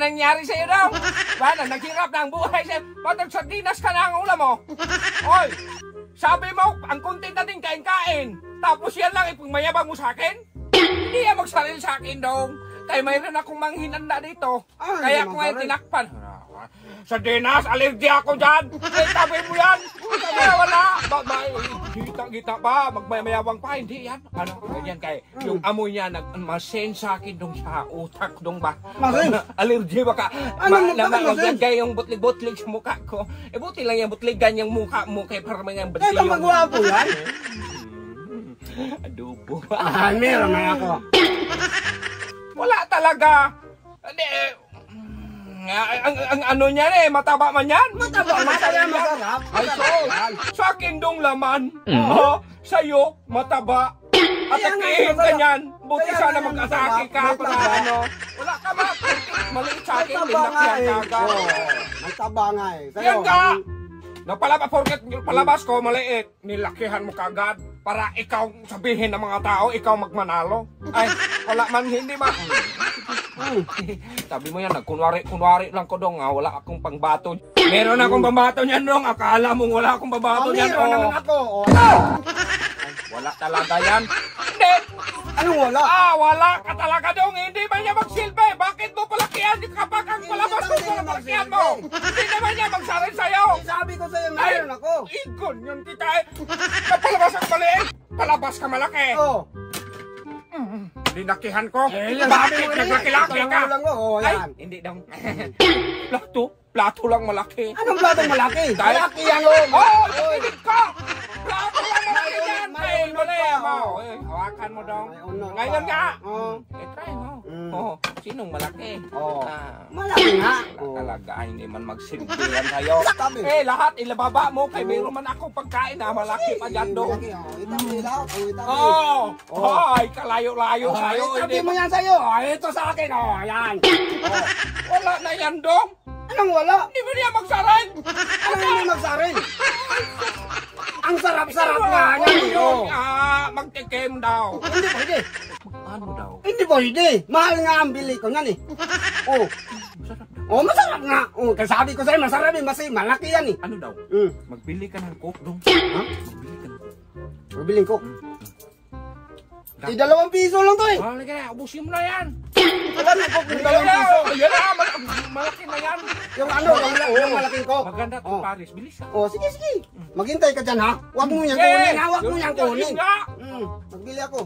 nangyari sa'yo daw? Ba, naghirap na ang buhay sa'yo. Ba't sardinas ka na ang ulam mo? Oy, sabi mo, ang content natin kain-kain. Tapos yan lang, ipagmayabang mo sa akin? Hindi yan magsaril sa akin dong. Kaya mayroon akong manghinanda dito. Kaya ko ngayon tinakpan. Sardinas, allergy ako dyan. Eh, tabi mo yan. Kaya wala. Kita ba? Magmayabang pa. Hindi yan. Ano? Ganyan kaya. Yung amoy niya, nagmasen sa akin dong sa utak dong ba? Allergy ba ka? Kaya yung butlig-butlig sa mukha ko. Eh, buti lang yung butligan yung mukha mo. Kaya para mga butlig. Eh, kamagwapo yan? Adobo. Meron na ako. Wala talaga. Ang ano niyan eh, mataba man yan. Mataba, masarap. Ay, sa akin dong laman. Sa'yo, mataba. At akin, ganyan. Buti sana mag-atake ka para ano. Wala ka ba? Maliit sa akin, linakyan ka. Mataba nga eh. Yan ka! Palabas ko, maliit. Nilakihan mo kagad para ikaw sabihin ng mga tao, ikaw magmanalo. Ay, wala man, hindi ba? Sabi mo yan, kunwari lang ko dong, wala akong pangbato. Meron akong pangbato niyan dong, akala mo wala akong pangbato niyan. Meron naman ako. Ay, wala talaga yan. Hindi. Anong wala? Wala ka talaga dong, hindi ba niya magsilbi? Bakit mo palakihan kapag ang palabas ko palakihan mo? Hindi naman niya magsarin sa'yo. Sabi ko sa'yo, meron ako. Ikon yun kita eh. Napalabas ang maliit, palabas ka malaki. Oo. Linakihan ko. Bakit naglaki-laki ka? Ay, hindi daw. Plato lang malaki. Anong plato malaki? Malaki yan o. Hindi ka. Plato lang malaki yan. Ay, mo. Hawakan mo daw. Ngayon nga. Try mo. Sinong malaki? Malaki nga. Talaga, hindi man magsilbihan sa'yo. Lahat ilababa mo. Kay mayroon man akong pagkain na malaki pa dyan doon. Ay, kalayo-layo sa'yo. Sabi mo yan sa'yo. Ito sa akin. Ayan. Wala na yan dong. Anong wala? Hindi mo niya magsarin. Anong hindi magsarin? Ang sarap-sarap nga yan. Magtikim daw. Hindi pwede. Ano daw? Hindi pwede. Mahal nga ang bili ko yan eh. Masarap nga. Kasi sabi ko sa'yo, masarap eh. Kasi malaki yan eh. Ano daw? Magbili ka ng coke dong. Magbili ka ng coke. Magbili ko. Di 2 piso lang to eh. Halika na, ubusin mo na yan. Wala na coke ng 2 piso. Yan na, malaki na yan. Yung ano, yung malaking coke. Maganda itong Paris, bilis ha. Sige. Maghintay ka dyan ha. Huwag mo yan kunin ha. Huwag mo yan kunin. Magbili ako.